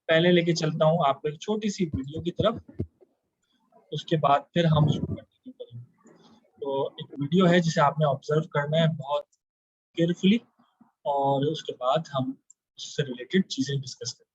पहले लेके चलता हूँ आपको एक छोटी सी वीडियो की तरफ, उसके बाद फिर हम उसको कंटिन्यू करेंगे। तो एक वीडियो है जिसे आपने ऑब्जर्व करना है बहुत केयरफुली, और उसके बाद हम उससे रिलेटेड चीजें डिस्कस करेंगे।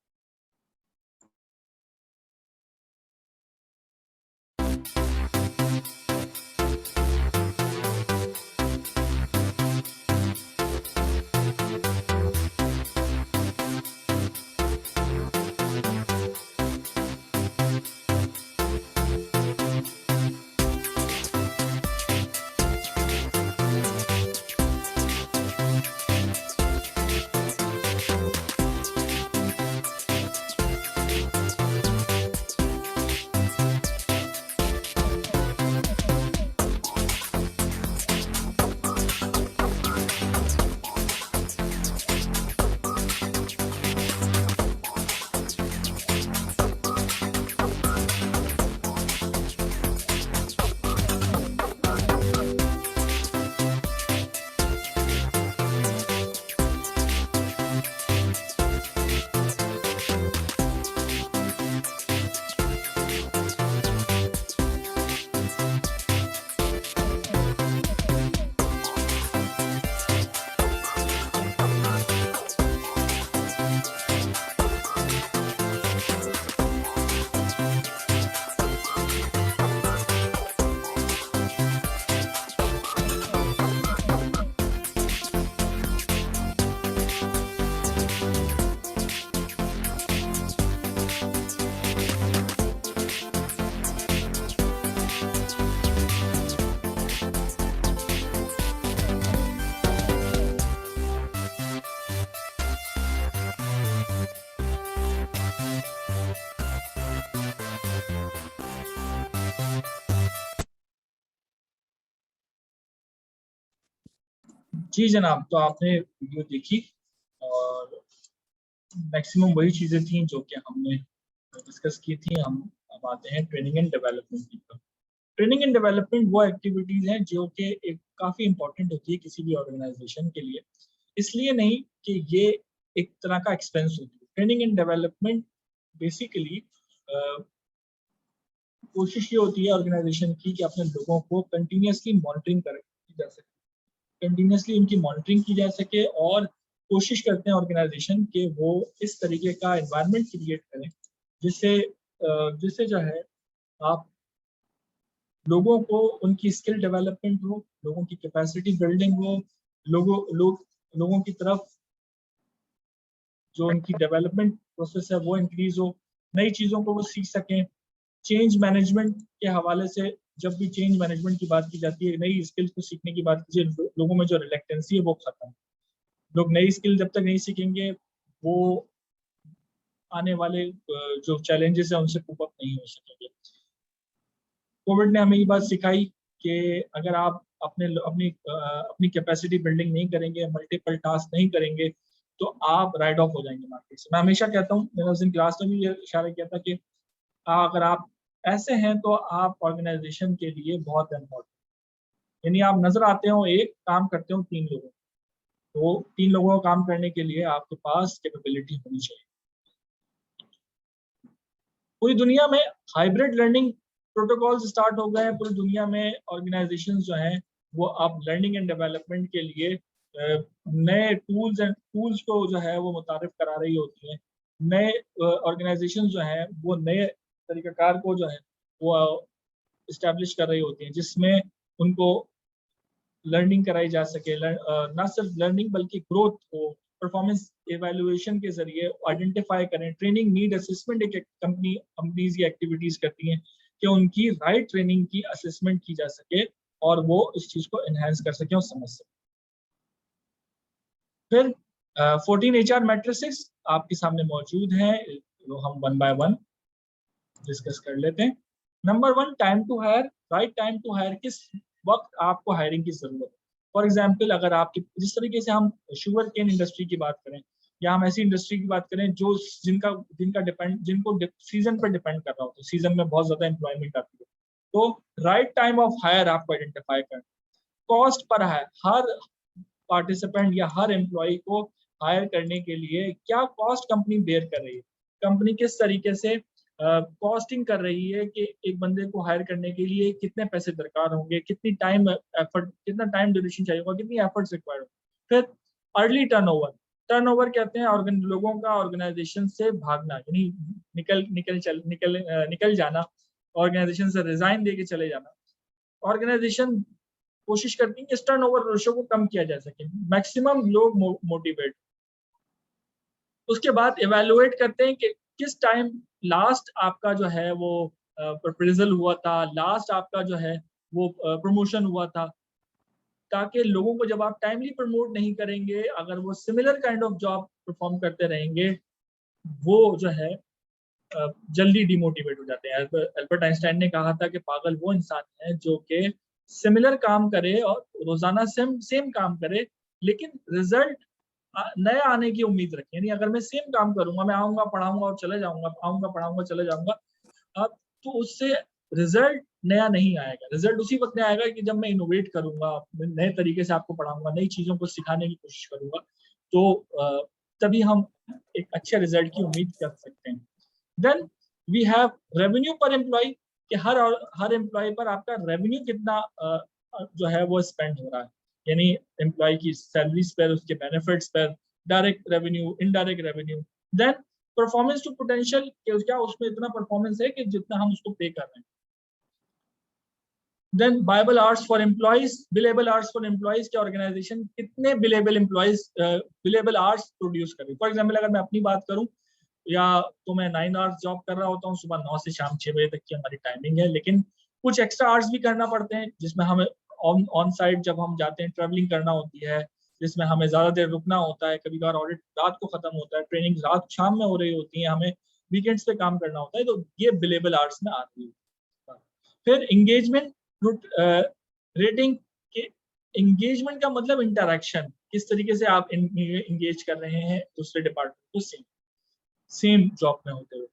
जी जनाब, तो आपने वीडियो देखी और मैक्सिमम वही चीज़ें थी जो कि हमने डिस्कस की थी। हम अब आते हैं ट्रेनिंग एंड डेवलपमेंट की तरफ। ट्रेनिंग एंड डेवलपमेंट वो एक्टिविटीज़ हैं जो कि एक काफ़ी इंपॉर्टेंट होती है किसी भी ऑर्गेनाइजेशन के लिए, इसलिए नहीं कि ये एक तरह का एक्सपेंस होती है। ट्रेनिंग एंड डेवलपमेंट बेसिकली कोशिश ये होती है ऑर्गेनाइजेशन की कि अपने लोगों को कंटिन्यूसली मॉनिटरिंग की जा सके, कंटिन्यूसली उनकी मॉनिटरिंग की जा सके, और कोशिश करते हैं ऑर्गेनाइजेशन के वो इस तरीके का एनवायरनमेंट क्रिएट करें जिससे जिससे जो है आप लोगों को उनकी स्किल डेवलपमेंट हो, लोगों की कैपेसिटी बिल्डिंग हो, लोगों की तरफ जो उनकी डेवलपमेंट प्रोसेस है वो इंक्रीज हो, नई चीज़ों को वो सीख सकें। चेंज मैनेजमेंट के हवाले से जब भी चेंज मैनेजमेंट की बात की जाती है, नई स्किल्स को सीखने की बात कीजिए, लोगों में जो रिलेक्टेंसी है वो खत्म। लोग नई स्किल जब तक नहीं सीखेंगे, वो आने वाले जो चैलेंजेस है उनसे कोप अप नहीं हो सकेंगे। कोविड ने हमें ये बात सिखाई कि अगर आप अपनी कैपेसिटी बिल्डिंग नहीं करेंगे, मल्टीपल टास्क नहीं करेंगे, तो आप राइट ऑफ हो जाएंगे मार्केट से। मैं हमेशा कहता हूँ, मैंने उस दिन क्लास में भी ये इशारा किया था कि अगर आप ऐसे हैं तो आप ऑर्गेनाइजेशन के लिए बहुत इम्पोर्टेंट, यानी आप नजर आते हो एक, काम करते हो 3 लोगों, तो 3 लोगों को काम करने के लिए आपके पास कैपेबिलिटी होनी चाहिए। पूरी दुनिया में हाइब्रिड लर्निंग प्रोटोकॉल्स स्टार्ट हो गए हैं। पूरी दुनिया में ऑर्गेनाइजेशंस जो हैं वो अब लर्निंग एंड डेवलपमेंट के लिए नए टूल्स को जो है वो मुतारिफ करा रही होती हैं। नए ऑर्गेनाइजेशंस जो हैं वो नए तरीक़ाकार को जो है वो इस्टेब्लिश कर रही होती हैं, जिसमें उनको लर्निंग कराई जा सके, ना सिर्फ लर्निंग बल्कि ग्रोथ हो, परफॉर्मेंस एवेल्युएशन के जरिए आइडेंटिफाई करें। ट्रेनिंग नीड असेसमेंट एक कंपनीज ये एक्टिविटीज करती हैं कि उनकी राइट ट्रेनिंग की असेसमेंट की जा सके और वो इस चीज को एनहेंस कर सके और समझ सके। फिर 14 HR मैट्रिसेस आपके सामने मौजूद हैं, तो हम वन बाय वन डिस्कस कर लेते हैं। Number 1, time to hire. Right time to hire, किस वक्त आपको हायरिंग की जरूरत है। फॉर एग्जाम्पल, अगर आपकी जिस तरीके से हम शुगर केन इंडस्ट्री की बात करें, या हम ऐसी इंडस्ट्री की बात करें जो जिनको सीजन पर डिपेंड कर रहा हो, तो सीजन में बहुत ज्यादा एम्प्लॉयमेंट आती है, तो राइट टाइम ऑफ हायर आपको आइडेंटिफाई करना। कॉस्ट पर हायर, हर पार्टिसिपेंट या हर एम्प्लॉय को हायर करने के लिए क्या कॉस्ट कंपनी बेयर कर रही है। कंपनी किस तरीके से कॉस्टिंग कर रही है कि एक बंदे को हायर करने के लिए कितने पैसे दरकार होंगे, कितनी टाइम एफर्ट, कितना टाइम ड्यूरेशन चाहिए होगा, कितनी एफर्ट्स रिक्वायर्ड। फिर अर्ली टर्नओवर, टर्नओवर कहते हैं लोगों का ऑर्गेनाइजेशन से भागना, यानी निकल जाना, ऑर्गेनाइजेशन से रिजाइन देके चले जाना। ऑर्गेनाइजेशन कोशिश करती है कि इस टर्नओवर रेशो को कम किया जा सके, मैक्सिमम लोग मोटिवेट। उसके बाद इवेलुएट करते हैं कि किस टाइम लास्ट आपका जो है वो प्रपोजल हुआ था, लास्ट आपका जो है वो प्रमोशन हुआ था, ताकि लोगों को जब आप टाइमली प्रमोट नहीं करेंगे, अगर वो similar kind of job perform करते रहेंगे, वो जो है जल्दी डिमोटिवेट हो जाते हैं। अल्बर्ट आइंस्टाइन ने कहा था कि पागल वो इंसान है जो कि सिमिलर काम करे और रोजाना सेम काम करे, लेकिन रिजल्ट नया आने की उम्मीद रखें। यानी अगर मैं सेम काम करूंगा, मैं आऊंगा पढ़ाऊंगा और चले जाऊंगा, आऊंगा पढ़ाऊंगा चले जाऊंगा, अब तो उससे रिजल्ट नया नहीं आएगा। रिजल्ट उसी वक्त नया आएगा कि जब मैं इनोवेट करूंगा, नए तरीके से आपको पढ़ाऊंगा, नई चीजों को सिखाने की कोशिश करूंगा, तो तभी हम एक अच्छे रिजल्ट की उम्मीद कर सकते हैं। देन वी हैव रेवेन्यू पर एम्प्लॉय, कि हर एम्प्लॉय पर आपका रेवेन्यू कितना जो है वो स्पेंड हो रहा है, यानी एम्प्लॉय की सैलरीज पर, उसके बेनिफिट्स पर, direct revenue, indirect revenue. Then performance to potential, क्या उसमें इतना परफॉर्मेंस है कि जितना हम उसको पे कर रहे हैं। Then billable hours for employees, billable hours for employees, के ऑर्गेनाइजेशन कितने बिलेबल आवर्स प्रोड्यूस कर रही है। फॉर एग्जाम्पल अगर मैं अपनी बात करूं, या तो मैं 9 आवर्स जॉब कर रहा होता हूँ, सुबह 9 से शाम 6 बजे तक की हमारी टाइमिंग है, लेकिन कुछ एक्स्ट्रा आवर्स भी करना पड़ते हैं, जिसमें हमें ऑन साइड जब हम जाते हैं ट्रैवलिंग करना होती है, जिसमें हमें ज्यादा देर रुकना होता है, कभी कभार ऑडिट रात को खत्म होता है, ट्रेनिंग रात शाम में हो रही होती है, हमें वीकेंड्स पे काम करना होता है, तो ये बिलेबल आवर्स में आती है। फिर एंगेजमेंट रेटिंग, के एंगेजमेंट का मतलब इंटरेक्शन, किस तरीके से आप एंगेज कर रहे हैं दूसरे डिपार्टमेंट को सेम जॉब में होते हुए।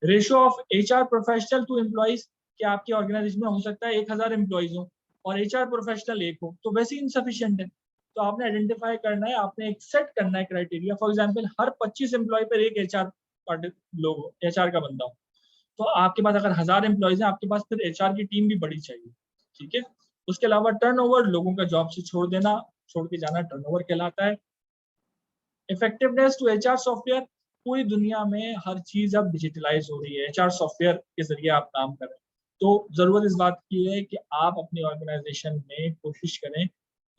Ratio of HR professional to employees, कि आपकी ऑर्गेनाइजेशन में हो सकता है 1000 एम्प्लॉइज हो और एचआर प्रोफेशनल एक हो, तो वैसे इनसफिशिएंट है। तो आपने आइडेंटिफाई करना है, आपने एक सेट करना है क्राइटेरिया। फॉर एग्जांपल हर 25 एम्प्लॉय पर एक एचआर लोग, एचआर का बंदा हो, तो आपके पास अगर 1000 एम्प्लॉइज हैं, आपके पास फिर एचआर की टीम भी बड़ी चाहिए, ठीक है। उसके अलावा टर्नओवर, लोगों का जॉब से छोड़ के जाना टर्नओवर कहलाता है। इफेक्टिवनेस टू एचआर सॉफ्टवेयर, पूरी दुनिया में हर चीज अब डिजिटलाइज हो रही है, एचआर सॉफ्टवेयर के जरिए आप काम कर रहे हैं, तो जरूरत इस बात की है कि आप अपनी ऑर्गेनाइजेशन में कोशिश करें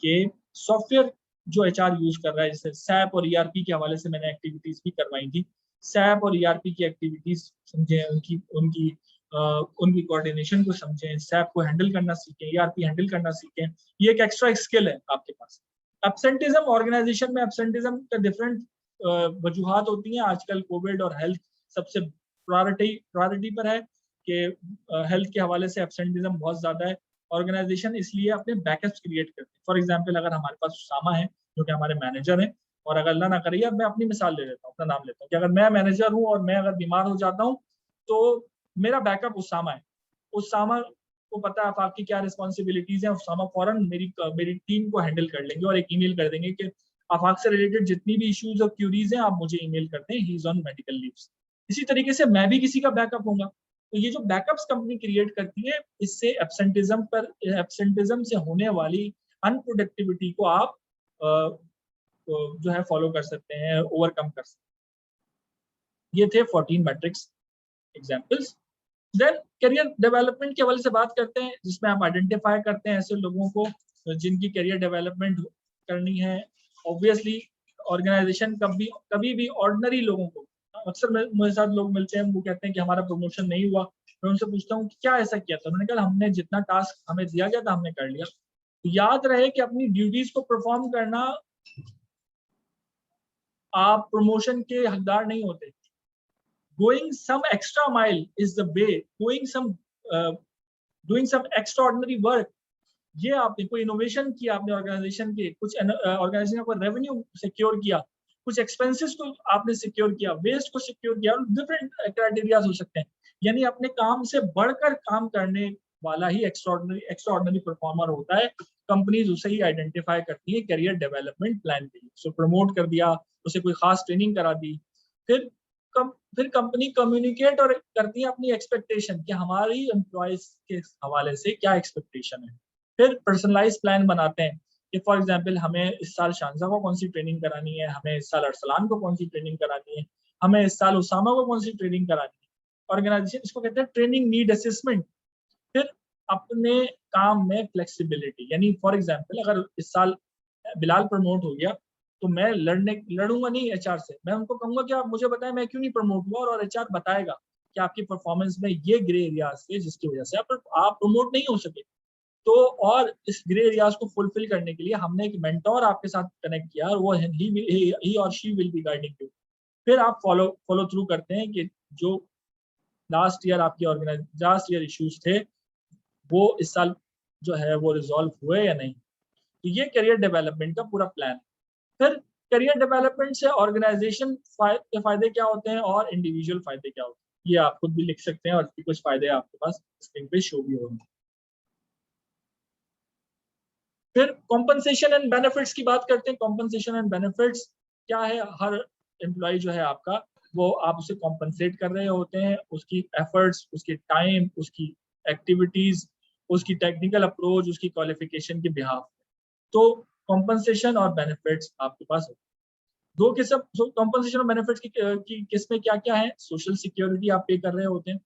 कि सॉफ्टवेयर जो एचआर यूज कर रहा है, जैसे सैप और ईआरपी के हवाले से मैंने एक्टिविटीज भी करवाई थी, सैप और ईआरपी की एक्टिविटीज समझें, उनकी उनकी उनकी कोऑर्डिनेशन को समझें, सैप को हैंडल करना सीखें, ईआरपी हैंडल करना सीखें। ये एक एक्स्ट्रा स्किल है आपके पास। एब्सेंटिज्म, ऑर्गेनाइजेशन में एब्सेंटिज्म का डिफरेंट वजूहात होती हैं। आजकल कोविड और हेल्थ सबसे प्रायोरिटी पर है कि हेल्थ के हवाले से एब्सेंटिज्म बहुत ज्यादा है। ऑर्गेनाइजेशन इसलिए अपने बैकअप्स क्रिएट करते हैं। फॉर एग्जांपल अगर हमारे पास उसामा है जो कि हमारे मैनेजर हैं, और अगर अल्लाह ना करिए, मैं अपनी मिसाल ले लेता हूँ, अपना नाम लेता हूँ, कि अगर मैं मैनेजर हूँ और मैं अगर बीमार हो जाता हूँ, तो मेरा बैकअप उसामा है। उसामा को पता है आपकी क्या रिस्पॉन्सिबिलिटीज है, उसामा फौरन मेरी टीम को हैंडल कर लेंगे और एक ईमेल कर देंगे कि आफाक से रिलेटेड जितनी भी इश्यूज और क्यूरीज हैं आप मुझे ईमेल करते हैं, he is on medical leaves. इसी तरीके से मैं भी किसी का बैकअप होगा। तो ये जो बैकअप्स कंपनी क्रिएट करती है, इससे एब्सेंटिज्म से होने वाली अनप्रोडक्टिविटी को आप जो है फॉलो कर सकते हैं, ओवरकम कर सकते हैं। ये थे 14 metrics examples. Then career development के हवाले से बात करते हैं, जिसमें आप आइडेंटिफाई करते हैं ऐसे लोगों को जिनकी करियर डेवलपमेंट करनी है। ऑब्वियसली ऑर्गेनाइजेशन कभी भी ऑर्डिनरी लोगों को, अक्सर मेरे साथ लोग मिलते हैं, वो कहते हैं कि हमारा प्रमोशन नहीं हुआ। मैं उनसे पूछता हूँ कि क्या ऐसा किया था, उन्होंने कहा हमने जितना टास्क हमें दिया गया था हमने कर लिया। तो याद रहे कि अपनी ड्यूटीज को परफॉर्म करना, आप प्रमोशन के हकदार नहीं होते। Going some extra mile is the way, doing some extraordinary work, ये आपने कोई इनोवेशन किया, आपने ऑर्गेनाइजेशन के कुछ ऑर्गेनाइजेशन को रेवेन्यू सिक्योर किया, कुछ एक्सपेंसेस को आपने सिक्योर किया, वेस्ट को सिक्योर किया, डिफरेंट क्राइटेरिया हो सकते हैं। यानी अपने काम से बढ़कर काम करने वाला ही एक्स्ट्राऑर्डिनरी परफॉर्मर होता है। कंपनीज उसे ही आइडेंटिफाई करती है करियर डेवलपमेंट प्लान के लिए। सो प्रमोट कर दिया, उसे कोई खास ट्रेनिंग करा दी, फिर फिर कंपनी कम्युनिकेट और करती है अपनी एक्सपेक्टेशन कि हमारी एम्प्लॉयज के हवाले से क्या एक्सपेक्टेशन है। फिर पर्सनलाइज प्लान बनाते हैं कि फॉर एग्जांपल हमें इस साल शानजा को कौन सी ट्रेनिंग करानी है, हमें इस साल अरसलान को कौन सी ट्रेनिंग करानी है, हमें इस साल उसामा को कौन सी ट्रेनिंग करानी है। ऑर्गेनाइजेशन इसको कहते हैं ट्रेनिंग नीड असेसमेंट। फिर अपने काम में फ्लेक्सिबिलिटी, यानी फॉर एग्जांपल अगर इस साल बिलाल प्रमोट हो गया तो मैं लड़ूंगा नहीं एचआर से, मैं उनको कहूंगा कि आप मुझे बताएं मैं क्यों नहीं प्रमोट हुआ, और एचआर बताएगा कि आपकी परफॉर्मेंस में ये ग्रे एरियाज थे जिसकी वजह से आप प्रमोट नहीं हो सके। तो और इस ग्रे एरियाज को फुलफिल करने के लिए हमने एक मेंटोर आपके साथ कनेक्ट किया और वो ही और she will be guiding you. फिर आप फॉलो थ्रू करते हैं कि जो लास्ट ईयर इश्यूज थे वो इस साल जो है वो रिजॉल्व हुए या नहीं। तो ये करियर डेवलपमेंट का पूरा प्लान। फिर करियर डेवलपमेंट से ऑर्गेनाइजेशन के फायदे क्या होते हैं और इंडिविजुअल फायदे क्या होते हैं, ये आप खुद भी लिख सकते हैं और कुछ फायदे आपके पास स्क्रीन पे शो भी होंगे। फिर कॉम्पनसेशन एंड बेनिफिट्स की बात करते हैं। कॉम्पनसेशन एंड बेनिफिट्स क्या है, हर एम्प्लॉय जो है आपका वो आप उसे कॉम्पनसेट कर रहे होते हैं उसकी एफर्ट्स, उसकी टाइम, उसकी एक्टिविटीज, उसकी टेक्निकल अप्रोच, उसकी क्वालिफिकेशन के बिहाफ। तो कॉम्पनसेशन और बेनिफिट्स आपके पास दो किस्म। कॉम्पनसेशन और बेनिफिट्स की किस्में क्या क्या है, सोशल सिक्योरिटी आप पे कर रहे होते हैं,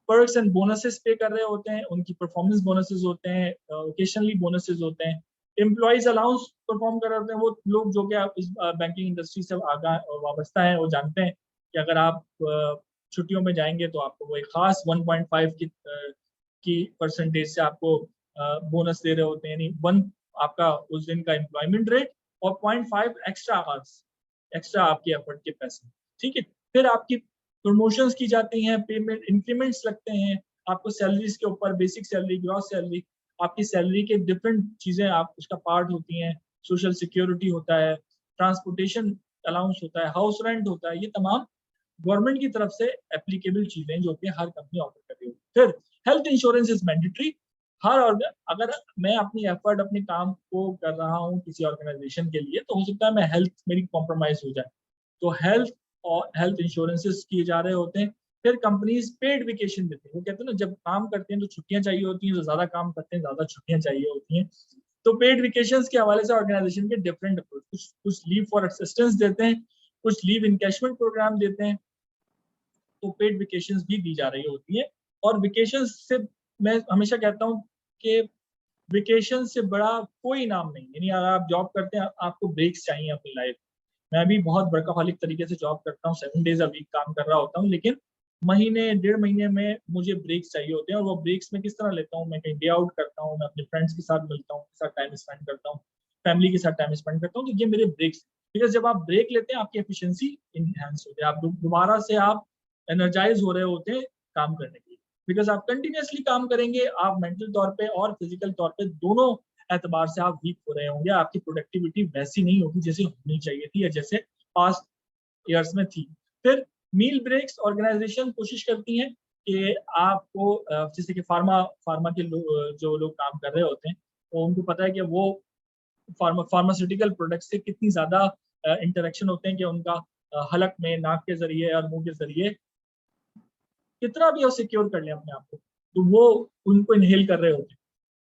पर्क्स एंड बोनसेस पे कर रहे होते हैं, उनकी परफॉर्मेंस बोनसेस होते हैं, ओकेशनली बोनसेस होते हैं, एम्प्लॉइज अलाउंस परफॉर्म कर रहे होते हैं। वो लोग जो कि आप इस बैंकिंग इंडस्ट्री से आगा वाबस्ता है वो जानते हैं कि अगर आप छुट्टियों में जाएंगे तो आपको वो एक खास 1.5 की परसेंटेज से आपको बोनस दे रहे होते हैं, यानी 1 आपका उस दिन का एम्प्लॉयमेंट रेट और 0.5 एक्स्ट्रा आपके एफर्ट के पैसे। ठीक है। फिर आपकी प्रमोशंस की जाती हैं, पेमेंट इंक्रीमेंट्स लगते हैं, आपको सैलरीज के ऊपर बेसिक सैलरी, ग्रॉस सैलरी, आपकी सैलरी के डिफरेंट चीजें आप उसका पार्ट होती हैं, सोशल सिक्योरिटी होता है, ट्रांसपोर्टेशन अलाउंस होता है, हाउस रेंट होता है। ये तमाम गवर्नमेंट की तरफ से एप्लीकेबल चीजें जो कि हर कंपनी ऑफर कर रही है। फिर हेल्थ इंश्योरेंस इज मैंडेटरी। अगर मैं अपनी एफर्ट अपने काम को कर रहा हूँ किसी ऑर्गेनाइजेशन के लिए तो हो सकता है मैं हेल्थ मेरी कॉम्प्रोमाइज हो जाए, तो हेल्थ और हेल्थ इंश्योरेंसेस किए जा रहे होते हैं। फिर कंपनीज पेड वेकेशन देती है, वो कहते हैं ना जब काम करते हैं तो छुट्टियां चाहिए होती हैं, जो ज्यादा काम करते हैं ज्यादा छुट्टियां चाहिए होती हैं। तो पेड वेकेशन के हवाले से ऑर्गेनाइजेशन के डिफरेंट अप्रोच, कुछ लीव फॉर असिस्टेंस देते हैं, कुछ लीव इनकैशमेंट प्रोग्राम देते हैं, तो पेड वेकेशंस भी दी जा रही होती है। और वेकेशंस से मैं हमेशा कहता हूँ कि वेकेशन से बड़ा कोई नाम नहीं, यानी अगर आप जॉब करते हैं आपको ब्रेक्स चाहिए अपनी लाइफ। मैं भी बहुत वर्काहॉलिक तरीके से जॉब करता हूँ, 7 डेज अ वीक काम कर रहा होता हूँ, लेकिन महीने 1.5 महीने में मुझे ब्रेक्स चाहिए होते हैं। और वो ब्रेक्स में किस तरह लेता हूँ, मैं कहीं डे आउट करता हूँ, मैं अपने फ्रेंड्स के साथ मिलता हूँ, के साथ टाइम स्पेंड करता हूँ, फैमिली के साथ टाइम स्पेंड करता हूँ, तो ये मेरे ब्रेक्स। बिकॉज जब आप ब्रेक लेते हैं आपकी एफिशिएंसी इनहेंस होती है, आप दोबारा से आप एनर्जाइज हो रहे होते हैं काम करने के लिए। बिकॉज आप कंटिन्यूसली काम करेंगे, आप मेंटल तौर पे और फिजिकल तौर पे दोनों एतबार से आप वीक हो रहे होंगे, आपकी प्रोडक्टिविटी वैसी नहीं होगी जैसे होनी चाहिए थी या जैसे पास्ट ईयर्स में थी। फिर मील ब्रेक्स ऑर्गेनाइजेशन कोशिश करती हैं कि आपको जैसे कि फार्मा के जो लोग काम कर रहे होते हैं तो उनको पता है कि वो फार्मास्यूटिकल प्रोडक्ट से कितनी ज्यादा इंटरेक्शन होते हैं कि उनका हलक में, नाक के जरिए और मुंह के जरिए कितना भी वो सिक्योर कर लें अपने आप को, तो वो उनको इनहेल कर रहे होते हैं।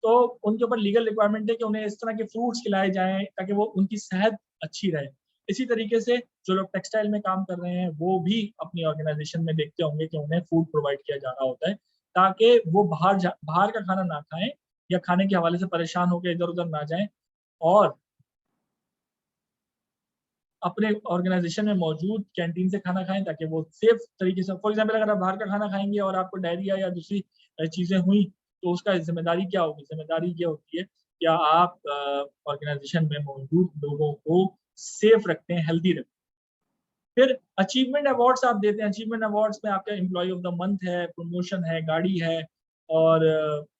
तो उनके ऊपर लीगल रिक्वायरमेंट है कि उन्हें इस तरह के फ्रूट्स खिलाए जाएं ताकि वो उनकी सेहत अच्छी रहे। इसी तरीके से जो लोग टेक्सटाइल में काम कर रहे हैं वो भी अपनी ऑर्गेनाइजेशन में देखते होंगे कि उन्हें फूड प्रोवाइड किया जा रहा होता है ताकि वो बाहर का खाना ना खाएं या खाने के हवाले से परेशान होकर इधर उधर ना जाएं, और अपने ऑर्गेनाइजेशन में मौजूद कैंटीन से खाना खाएं ताकि वो सेफ तरीके से। फॉर एग्जाम्पल अगर आप बाहर का खाना खाएंगे और आपको डायरिया या दूसरी चीजें हुई तो उसका जिम्मेदारी क्या होगी, जिम्मेदारी ये होती है क्या आप ऑर्गेनाइजेशन में मौजूद लोगों को सेफ रखते हैं, हेल्दी रखते हैं। फिर अचीवमेंट अवार्ड्स आप देते हैं, अचीवमेंट अवार्ड्स में आपका एम्प्लॉय ऑफ द मंथ है, प्रमोशन है, गाड़ी है, और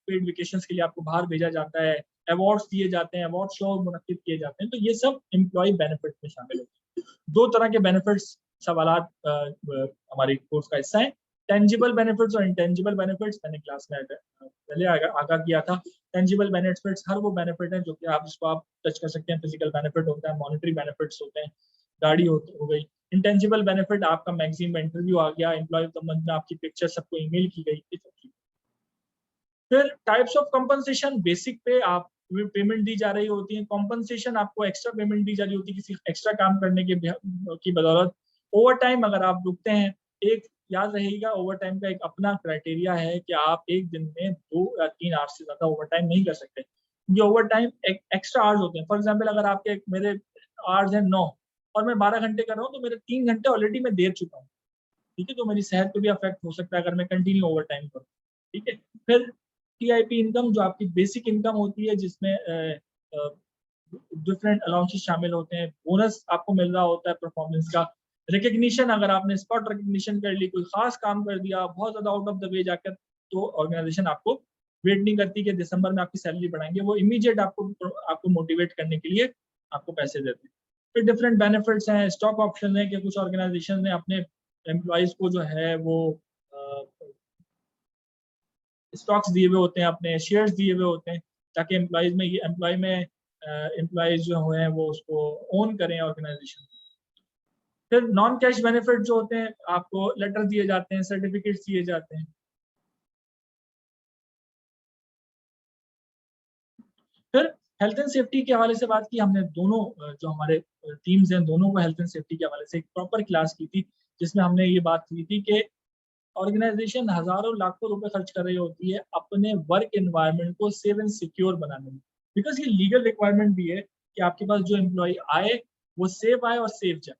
पेड वेकेशन के लिए आपको बाहर भेजा जाता है, अवार्ड्स दिए जाते हैं, अवार्ड शो मुनक्किद किए जाते हैं। तो ये सब एम्प्लॉय बेनिफिट में शामिल होते हैं। 2 तरह के बेनिफिट्स सवालात हमारे कोर्स का हिस्सा है, टेंजिबल बेनिफिट्स और इंटेंजिबल बेनिफिट्स। मैंने क्लास में पहले आगाह किया था। टेंजिबल बेनिफिट्स हर वो बेनिफिट है जो कि आप इसको आप टच कर सकते हैं, फिजिकल बेनिफिट होता है, मॉनेटरी बेनिफिट्स होते हैं, गाड़ी हो गई, इंटेंजिबल बेनिफिट, आपका मैगजीन में इंटरव्यू आ गया, एम्प्लॉय ऑफ द मंथ में आपकी पिक्चर सबको ईमेल की गई, ये सब चीज़। फिर टाइप्स ऑफ कंपनसेशन, बेसिक पे आप पेमेंट दी जा रही होती है, कॉम्पनसेशन आपको एक्स्ट्रा पेमेंट दी जा रही होती है किसी एक्स्ट्रा काम करने की बदौलत। ओवर टाइम अगर आप रुकते हैं, एक याद रहेगा ओवर टाइम का एक अपना क्राइटेरिया है कि आप एक दिन में 2 या 3 आवर्स से ज्यादा ओवर टाइम नहीं कर सकते। ये ओवर टाइम एक्स्ट्रा आवर्स होते हैं। फॉर एग्जाम्पल अगर आपके मेरे आवर्स हैं 9 और मैं 12 घंटे कर रहा हूँ, तो मेरे 3 घंटे ऑलरेडी मैं दे चुका हूँ, ठीक है। तो मेरी सेहत को भी अफेक्ट हो सकता है अगर मैं कंटिन्यू ओवर टाइम करूँ, ठीक है। फिर टीआईपी इनकम, जो आपकी बेसिक इनकम होती है, जिसमें डिफरेंट अलाउंसेस शामिल होते हैं, बोनस आपको मिल रहा होता है परफॉर्मेंस का, रिकग्निशन, अगर आपने स्पॉट रिकग्निशन कर ली, कोई खास काम कर दिया बहुत ज्यादा आउट ऑफ द वे जाकर, तो ऑर्गेनाइजेशन आपको वेट नहीं करती कि दिसंबर में आपकी सैलरी बढ़ाएंगे, वो इमीडिएट आपको मोटिवेट करने के लिए आपको पैसे देते हैं। फिर डिफरेंट बेनिफिट्स हैं, स्टॉक ऑप्शन है कि कुछ ऑर्गेनाइजेशन ने अपने एम्प्लॉयज को जो है वो स्टॉक्स दिए हुए होते हैं, अपने शेयर्स दिए हुए होते हैं, ताकि एम्प्लॉयज जो हैं वो उसको ओन करें ऑर्गेनाइजेशन। फिर नॉन कैश बेनिफिट जो होते हैं, आपको लेटर दिए जाते हैं, सर्टिफिकेट्स दिए जाते हैं। फिर हेल्थ एंड सेफ्टी के हवाले से बात की हमने, दोनों जो हमारे टीम्स हैं दोनों को हेल्थ एंड सेफ्टी के हवाले से एक प्रॉपर क्लास की थी, जिसमें हमने ये बात की थी कि ऑर्गेनाइजेशन हजारों लाखों रुपए खर्च कर रही होती है अपने वर्क एनवायरनमेंट को सेफ एंड सिक्योर बनाने में, बिकॉज ये लीगल रिक्वायरमेंट भी है कि आपके पास जो एम्प्लॉय आए वो सेफ आए और सेफ जाए,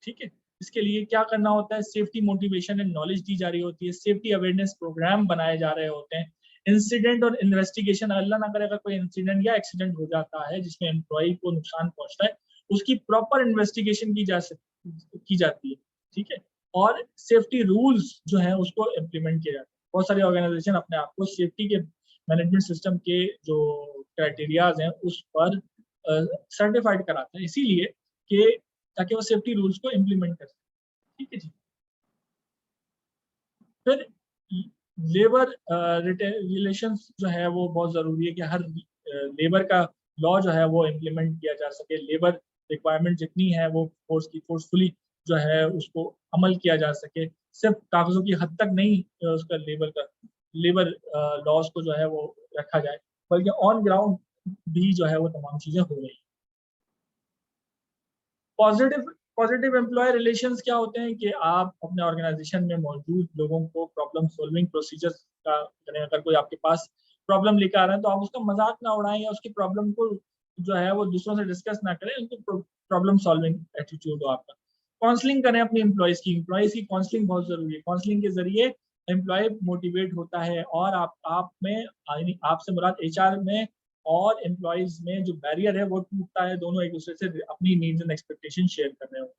ठीक है। इसके लिए क्या करना होता है, सेफ्टी मोटिवेशन एंड नॉलेज दी जा रही होती है, सेफ्टी अवेयरनेस प्रोग्राम बनाए जा रहे होते हैं, इंसिडेंट और इन्वेस्टिगेशन, अल्लाह ना करे अगर कोई इंसिडेंट या एक्सीडेंट हो जाता है जिसमें एम्प्लॉय को नुकसान पहुंचता है, उसकी प्रॉपर इन्वेस्टिगेशन की जाती है, ठीक है। और सेफ्टी रूल्स जो है उसको इम्प्लीमेंट किया जाता है। बहुत सारी ऑर्गेनाइजेशन अपने आप को सेफ्टी के मैनेजमेंट सिस्टम के जो क्राइटेरियाज हैं उस पर सर्टिफाइड कराते हैं, इसीलिए कि ताकि वो सेफ्टी रूल्स को इम्प्लीमेंट कर सके, ठीक है जी। फिर लेबर रिलेशंस जो है वो बहुत ज़रूरी है कि हर लेबर का लॉ जो है वो इम्प्लीमेंट किया जा सके, लेबर रिक्वायरमेंट जितनी है वो फोर्सफुली जो है उसको अमल किया जा सके, सिर्फ कागजों की हद तक नहीं उसका लेबर लॉज को जो है वो रखा जाए, बल्कि ऑन ग्राउंड भी जो है वो तमाम चीज़ें हो रही हैं। पॉजिटिव पॉजिटिव एम्प्लॉय रिलेशंस क्या होते हैं कि आप अपने ऑर्गेनाइजेशन में मौजूद लोगों को प्रॉब्लम सॉल्विंग प्रोसीजर्स का करें। अगर कोई आपके पास प्रॉब्लम लेकर आ रहा है तो आप उसका मजाक ना उड़ाएं या उसकी प्रॉब्लम को जो है वो दूसरों से डिस्कस ना करें, उनको प्रॉब्लम सॉल्विंग एटीट्यूड हो आपका। काउंसलिंग करें अपने एम्प्लॉयज की काउंसलिंग बहुत जरूरी है। काउंसलिंग के जरिए एम्प्लॉय मोटिवेट होता है और आप में, आपसे मुराद एचआर में और एम्प्लॉयज में जो बैरियर है वो टूटता है, दोनों एक दूसरे से अपनी नीड्स एंड एक्सपेक्टेशन शेयर कर रहे होते हैं।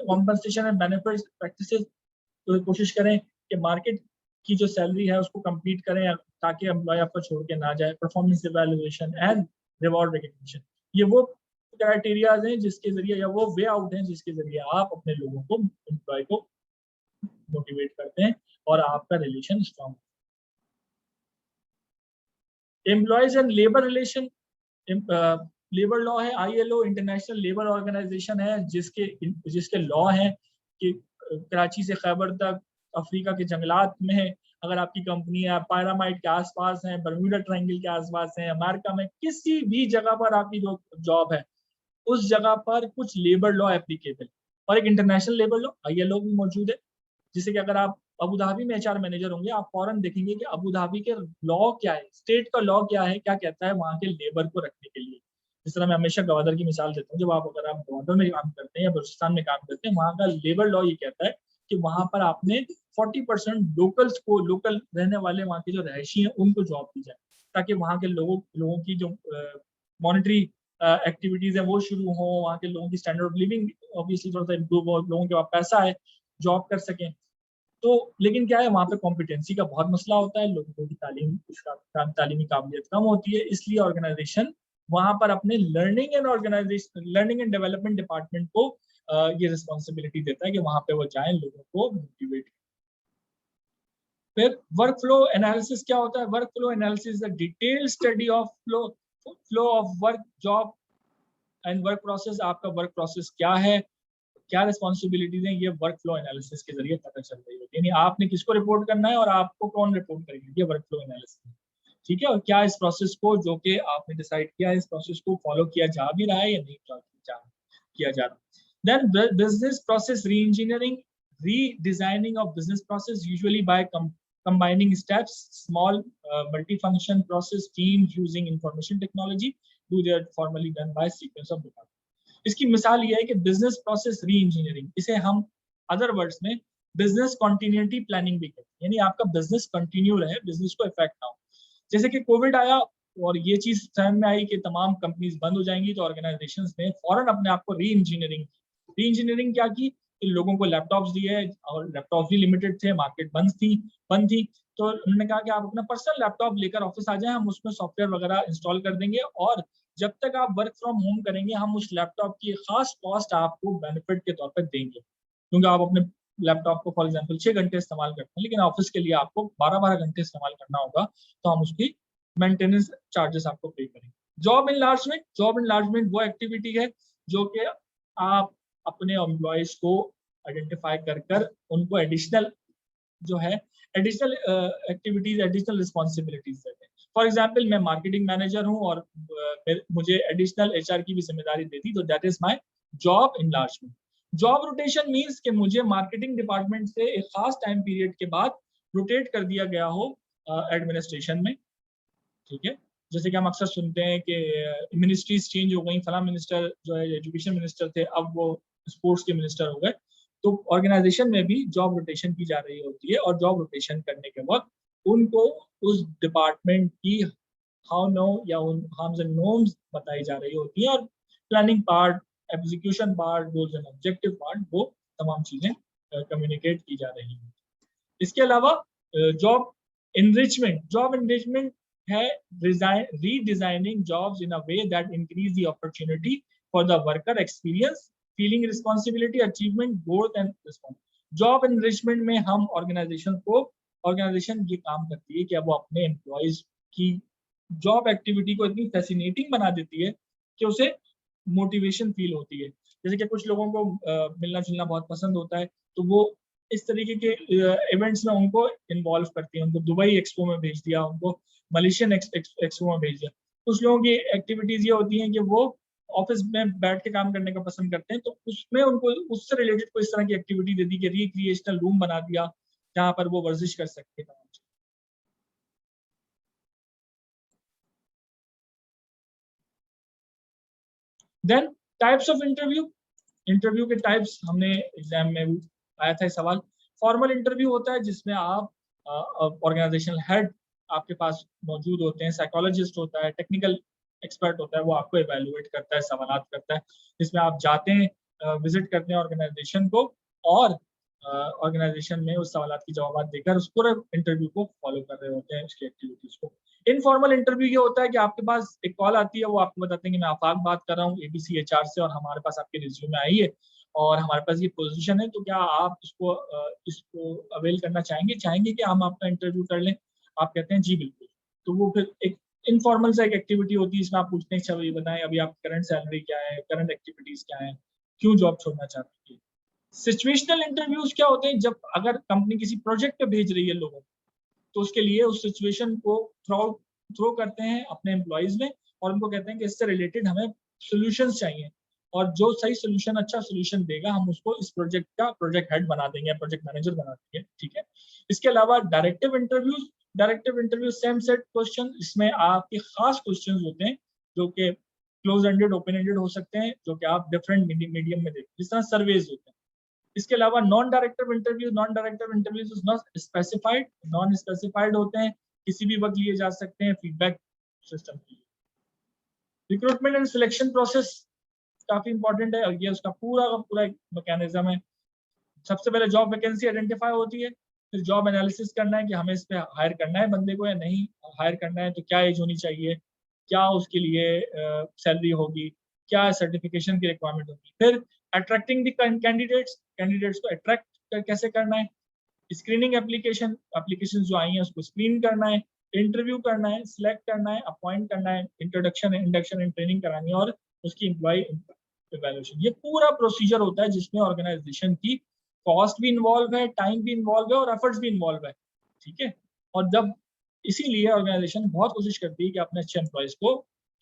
कॉम्पनसेशन एंड बेनिफिट्स प्रैक्टिसेस, तो कोशिश करें कि मार्केट की जो सैलरी है उसको कम्पीट करें ताकि एम्प्लॉय आपको छोड़ के ना जाए। Performance evaluation and reward recognition, ये वो क्राइटेरियाज हैं जिसके जरिए, या वो वे आउट हैं जिसके जरिए आप अपने लोगों को, एम्प्लॉय को मोटिवेट करते हैं और आपका relation strong. Employees and labour relation, labour law है, आईएलओ इंटरनेशनल लेबर ऑर्गेनाइजेशन है, जिसके लॉ हैं कि कराची से खैबर तक, अफ्रीका के जंगलात में अगर आपकी कंपनी है, पायरामाइड के आसपास है, बर्मुडा ट्रायंगल के आसपास है, अमेरिका में किसी भी जगह पर आपकी जो जॉब है उस जगह पर कुछ लेबर लॉ एप्लीकेबल, और एक इंटरनेशनल लेबर लॉ आईएलओ भी मौजूद है, जिससे कि अगर आप अबू धाबी में एचआर मैनेजर होंगे आप फौरन देखेंगे कि अबू धाबी के लॉ क्या है, स्टेट का लॉ क्या है, क्या कहता है वहाँ के लेबर को रखने के लिए। जिस तरह मैं हमेशा गवादर की मिसाल देता हूँ, जब अगर आप गवादर में काम करते हैं या बलूचिस्तान में काम करते हैं, वहाँ का लेबर लॉ ये कहता है कि वहाँ पर आपने 40% लोकल रहने वाले वहाँ के जो रहायशी हैं उनको जॉब दी जाए, ताकि वहाँ के लोगों की जो मॉनिटरी एक्टिविटीज है वो शुरू हो, वहाँ के लोगों की स्टैंडर्ड ऑफ लिविंग ऑब्वियसली थोड़ा सा इम्प्रूव हो, लोगों के पास पैसा है जॉब कर सकें। तो लेकिन क्या है, वहाँ पे कॉम्पिटेंसी का बहुत मसला होता है, लोगों की तालीमी काबिलियत कम होती है, इसलिए ऑर्गेनाइजेशन वहाँ पर अपने लर्निंग एंड डेवलपमेंट डिपार्टमेंट को ये रिस्पॉन्सिबिलिटी देता है कि वहाँ पे वो जाएं, लोगों को मोटिवेट। फिर वर्क फ्लो एनालिसिस क्या होता है? Work flow analysis the detail study of flow of work, job and work process. आपका वर्क प्रोसेस क्या है, क्या रिस्पॉन्सिबिलिटीज हैं, ये वर्क फ्लो एनालिसिस के जरिए पता चल रही होती है। यानी आपने किसको रिपोर्ट करना है और आपको कौन रिपोर्ट करेगा, ये वर्क फ्लो एनालिसिस, ठीक है। और क्या इस प्रोसेस को, जो कि आपने डिसाइड किया, इस प्रोसेस को फॉलो किया जा भी रहा है या नहीं किया जा रहा। Then business process reengineering, redesigning of business process, usually by combining steps, small multifunction process teams using information technology do their formally done by sequence of department। इसकी मिसाल ये है कि बिजनेस प्रोसेस री इंजीनियरिंग, इसे हम other words में business continuity planning भी कहते हैं। यानी आपका बिजनेस कंटिन्यू रहे, बिजनेस को इफेक्ट ना हो। जैसे कि कोविड आया और ये चीज समझ में आई कि तमाम कंपनीज बंद हो जाएंगी, तो ऑर्गेनाइजेशंस ने फौरन अपने आप को री इंजीनियरिंग क्या की, लोगों को लैपटॉप्स दिए, और लैपटॉप भी लिमिटेड थे, मार्केट बंद थी। तो उन्होंने कहा कि आप अपना पर्सनल लैपटॉप लेकर ऑफिस आ जाएं, हम उसमें सॉफ्टवेयर वगैरह इंस्टॉल कर देंगे, और जब तक आप वर्क फ्रॉम होम करेंगे हम उस लैपटॉप की खास कॉस्ट आपको बेनिफिट के तौर पर देंगे। क्योंकि आप अपने लैपटॉप को फॉर एग्जाम्पल 6 घंटे इस्तेमाल करते हैं, लेकिन ऑफिस के लिए आपको 12 घंटे इस्तेमाल करना होगा, तो हम उसकी मेंटेनेंस चार्जेस आपको पे करेंगे। जॉब इनलार्जमेंट वो एक्टिविटी है जो कि आप अपने एम्प्लॉयज को आइडेंटिफाई कर उनको एडिशनल जो है एडिशनल एक्टिविटीज, एडिशनल रिस्पॉन्सिबिलिटीज देते हैं। फॉर एग्जाम्पल मैं मार्केटिंग मैनेजर हूँ और मुझे एडिशनल एचआर की भी जिम्मेदारी देती, तो that is my job enlargement. Job rotation means कि मुझे मार्केटिंग डिपार्टमेंट से एक खास टाइम पीरियड के बाद रोटेट कर दिया गया हो एडमिनिस्ट्रेशन में, ठीक है। जैसे कि हम अक्सर सुनते हैं कि मिनिस्ट्रीज चेंज हो गई, फला मिनिस्टर जो है एजुकेशन मिनिस्टर थे, अब वो स्पोर्ट्स के मिनिस्टर हो गए। तो ऑर्गेनाइजेशन में भी जॉब रोटेशन की जा रही होती है, और जॉब रोटेशन करने के वक्त उनको उस डिपार्टमेंट की हार्म्स एंड नॉर्म्स बताई जा रही होती है, और planning part, execution part, goals and objective part, वो तमाम चीजें कम्युनिकेट की जा रही हैं। इसके अलावा जॉब इनरिचमेंट है redesigning jobs in a way that increase the opportunity for the worker experience, feeling responsibility, achievement, growth and response। Job enrichment में हम ऑर्गेनाइजेशन ये काम करती है कि अब वो अपने एम्प्लॉयज की जॉब एक्टिविटी को इतनी फैसिनेटिंग बना देती है कि उसे मोटिवेशन फील होती है। जैसे कि कुछ लोगों को मिलना जुलना बहुत पसंद होता है, तो वो इस तरीके के इवेंट्स में उनको इन्वॉल्व करती है। उनको दुबई एक्सपो में भेज दिया, उनको मलेशियन एक्सपो में भेज दिया। कुछ लोगों की एक्टिविटीज ये होती हैं कि वो ऑफिस में बैठ के काम करने का पसंद करते हैं, तो उसमें उनको उससे रिलेटेड कोई इस तरह की एक्टिविटी दे दी कि रिक्रिएशनल रूम बना दिया जहां पर वो वर्जिश कर सकते हैं। देन टाइप्स ऑफ इंटरव्यू के टाइप्स हमने एग्जाम में भी आया था सवाल। फॉर्मल इंटरव्यू होता है जिसमें आप ऑर्गेनाइजेशनल हेड आपके पास मौजूद होते हैं, साइकोलॉजिस्ट होता है, टेक्निकल एक्सपर्ट होता है, वो आपको इवेल्युएट करता है, सवालात करता है, जिसमें आप जाते हैं, विजिट करते हैं ऑर्गेनाइजेशन को, और ऑर्गेनाइजेशन में उस सवालात की जवाब देकर उस पूरे इंटरव्यू को फॉलो कर रहे होते हैं, उसकी एक्टिविटीज को। इनफॉर्मल इंटरव्यू ये होता है कि आपके पास एक कॉल आती है, वो आपको बताते हैं कि मैं आफाक बात कर रहा हूँ एबीसी एचआर से, और हमारे पास आपके रिज्यूमे आई है और हमारे पास ये पोजीशन है, तो क्या आप इसको अवेल करना चाहेंगे कि हम आपका इंटरव्यू कर लें? आप कहते हैं जी बिल्कुल। तो वो फिर एक इनफॉर्मल सा एक एक्टिविटी होती है, इसमें आप पूछते हैं अच्छा ये बताएं अभी आप करंट सैलरी क्या है, करंट एक्टिविटीज क्या है, क्यों जॉब छोड़ना चाहते हैं। सिचुएशनल इंटरव्यूज क्या होते हैं? जब अगर कंपनी किसी प्रोजेक्ट पे भेज रही है लोगों, तो उसके लिए उस सिचुएशन को थ्रो करते हैं अपने एम्प्लॉयज में, और उनको कहते हैं कि इससे रिलेटेड हमें सोल्यूशंस चाहिए, और जो सही सोल्यूशन, अच्छा सोल्यूशन देगा, हम उसको इस प्रोजेक्ट का प्रोजेक्ट हेड बना देंगे, प्रोजेक्ट मैनेजर बना देंगे, ठीक है। इसके अलावा directive interview same set question, इसमें आपके खास क्वेश्चन होते हैं जो कि क्लोज एंडेड, ओपन एंडेड हो सकते हैं, जो कि आप डिफरेंट मीडियम में देखते हैं, जिस तरह सर्वेज होते हैं। इसके अलावा non directive interviews not specified, non specified होते हैं, किसी भी वक्त लिए जा सकते हैं, फीडबैक सिस्टम के लिए। रिक्रूटमेंट एंड सिलेक्शन प्रोसेस काफी इंपॉर्टेंट है, और ये उसका पूरा का पूरा एक मैकेनिज्म है। सबसे पहले जॉब वैकेंसी आइडेंटिफाई होती है, फिर जॉब एनालिसिस करना है कि हमें इस पे हायर करना है बंदे को या नहीं हायर करना है, तो क्या एज होनी चाहिए, क्या उसके लिए सैलरी होगी, क्या सर्टिफिकेशन की रिक्वायरमेंट होगी। फिर अट्रैक्टिंग द कैंडिडेट्स को अट्रैक्ट कैसे करना है, स्क्रीनिंग एप्लीकेशन जो आई हैं उसको स्क्रीन करना है, इंटरव्यू करना है, सिलेक्ट करना है, अपॉइंट करना है, इंट्रोडक्शन इंडक्शन एंड ट्रेनिंग करानी है, और उसकी एम्प्लॉय इवैल्यूएशन। ये पूरा प्रोसीजर होता है जिसमें ऑर्गेनाइजेशन की कॉस्ट भी इन्वॉल्व है, टाइम भी इन्वॉल्व है और एफर्ट्स भी इन्वॉल्व है, ठीक है। और जब इसीलिए ऑर्गेनाइजेशन बहुत कोशिश करती है कि अपने अच्छे एम्प्लॉयज को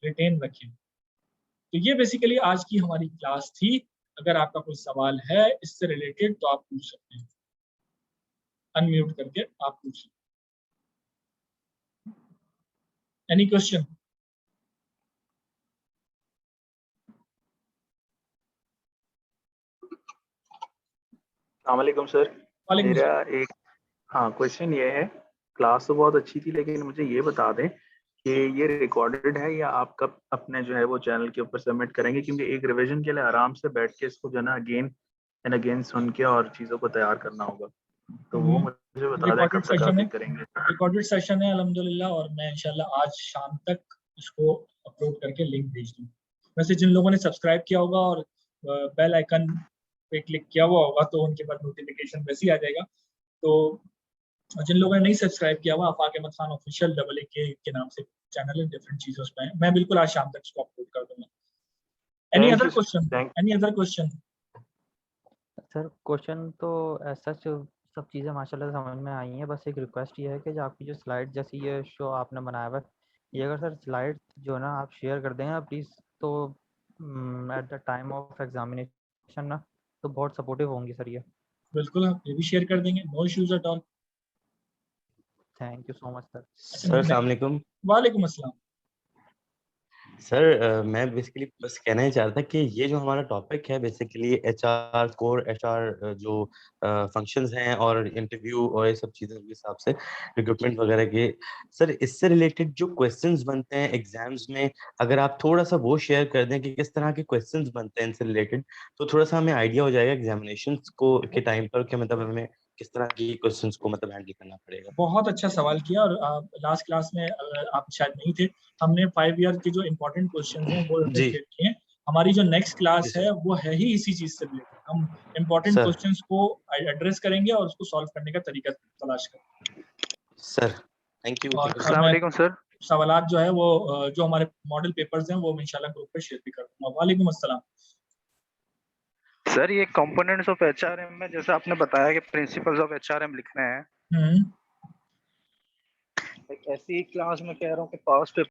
रिटेन रखें। तो ये बेसिकली आज की हमारी क्लास थी। अगर आपका कोई सवाल है इससे रिलेटेड तो आप पूछ सकते हैं, अनम्यूट करके आप पूछ सकते हैं। Any question? अस्सलामुअलैकुम सर। वालेकुम मेरा सलाम। एक क्वेश्चन ये है, क्लास तो बहुत अच्छी थी लेकिन मुझे ये बता दें कि ये रिकॉर्डेड है या आप कब अपने जो है वो चैनल के ऊपर सबमिट करेंगे, क्योंकि एक रिवीजन के लिए आराम से बैठ के इसको जो है ना अगेन एंड अगेन सुन के और चीज़ों को तैयार करना होगा, तो वो मुझे बता दें रिकॉर्डेड कब तक सेशन आप है, ये करेंगे। रिकॉर्डेड सेशन है अल्हम्दुलिल्लाह, और मैं इंशाल्लाह आज शाम तक इसको अपलोड करके लिंक भेज दूँ। वैसे जिन लोगों ने सब्सक्राइब किया होगा और बेल आइकन पे क्लिक किया हुआ होगा तो उनके पास नोटिफिकेशन वैसे ही आ जाएगा। तो जिन लोगों ने नहीं सब्सक्राइब किया हुआ, आफाक अहमद खान ऑफिशियल AA के नाम से चैनल है, डिफरेंट चीजों पे है। मैं बिल्कुल आज शाम तक इसको अपलोड कर दूंगा। Any thank other you sir. Question? Thank any other question? Sir question तो ऐसा सब चीज़ें माशाल्लाह समझ में आई हैं। बस एक रिक्वेस्ट ये है कि जो आपकी जो स्लाइड जैसी ये शो आपने बनाया हुआ है, ये अगर सर स्लाइड जो है ना आप शेयर कर देंगे ना प्लीज़, तो at the time of examination ना तो बहुत सपोर्टिव होंगी सर ये। बिल्कुल, हम ये भी शेयर कर देंगे, no issues at all. Thank you so much sir. Sir अस्सलाम वालेकुम। वालेकुम अस्सलाम। सर मैं बेसिकली बस कहना ही चाह रहा था कि ये जो हमारा टॉपिक है बेसिकली एचआर कोर एचआर जो फंक्शंस हैं और इंटरव्यू और ये सब चीज़ों के हिसाब से रिक्रूटमेंट वगैरह के, सर इससे रिलेटेड जो क्वेश्चंस बनते हैं एग्जाम्स में, अगर आप थोड़ा सा वो शेयर कर दें कि किस तरह के क्वेश्चंस बनते हैं इनसे रिलेटेड, तो थोड़ा सा हमें आइडिया हो जाएगा एग्जामिनेशंस को के टाइम पर कि मतलब हमें किस तरह की क्वेश्चंस को मतलब हैंडल करना पड़ेगा। बहुत अच्छा सवाल किया। और लास्ट क्लास में आप शायद नहीं थे, हमने 5 ईयर के जो इम्पोर्टेंट क्वेश्चंस हैं वो जी शेयर किए हैं। हमारी जो नेक्स्ट जी क्लास सर। है वो है ही इसी चीज से रिलेटेड। हम इम्पोर्टेंट सर क्वेश्चंस को एड्रेस करेंगे और उसको सॉल्व करने का तरीका तलाश करेंगे। Sir thank you. और अस्सलाम मैं वालेकुम सर। सवालात जो है वो जो हमारे मॉडल पेपर्स हैं वो मैं इंशाल्लाह ग्रुप पे शेयर भी कर दूंगा। वालेकुम अस्सलाम। सर ये कंपोनेंट्स ऑफ एचआरएम में जैसे आपने बताया कि प्रिंसिपल्स ऑफ एचआरएम लिखने हैं, हम्म। एक ऐसी क्लास में कह रहा हूँ कि पास्ट